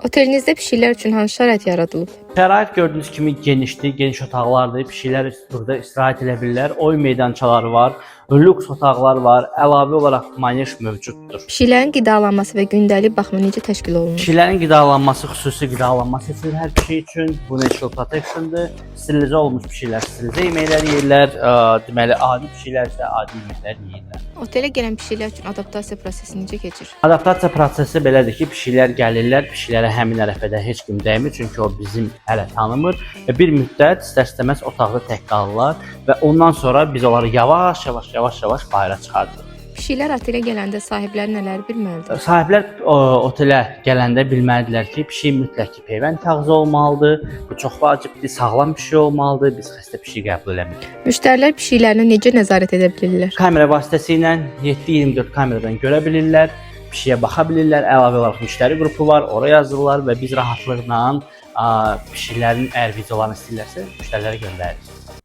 Otelinizdə pişiklər üçün hansı şərait yaradılıb? Şərait gördüyünüz kimi genişdir, geniş otaqlardır. Pişiklər burada istirahət edə bilirlər. Oyun meydançaları var, lüks otaqlar var, əlavə olaraq manyeж mövcuddur. Pişiklərin qidalanması və gündəlik baxımı necə təşkil olunur? Pişiklərin qidalanması xüsusi qidalanma seçilir hər pişik üçün. Bu natural protection'dır. Sterilizə olunmuş pişiklər sterilizə yeməklər yeyirlər. Deməli, adi pişiklər isə adi yeməklər yeyirlər. Otelə gələn pişiklər üçün adaptasiya prosesi necə keçir? Adaptasiya prosesi belədir ki, pişiklər gəlirlər, pişiklərə həmin ərəfədə heç kim dəymir, çünki o bizim hələ tanımır və bir müddət istər-istəməz otaqda tək qalırlar və ondan sonra biz onları yavaş-yavaş bayıra çıxardırıq. Pişiklər otelə gələndə sahibləri nələri bilməlidir? Sahiblər otelə gələndə bilməlidirlər ki, pişik mütləq ki, peyvənd kağızı olmalıdır. Bu çox vacibdir, sağlam pişik olmalıdır. Biz xəstə pişik qəbul eləmirik. Müştərilər pişiklərinə necə nəzarət edə bilirlər? Kamera vasitəsilə 7/24 kameradan görə bilirlər, pişiyə baxa bilirlər. Əlavə olaraq müştəri qrupu var, ora yazırlar və biz rahatlıqla pişiklərin əgər videolarını istəyirlərsə müştərilərə göndəririk.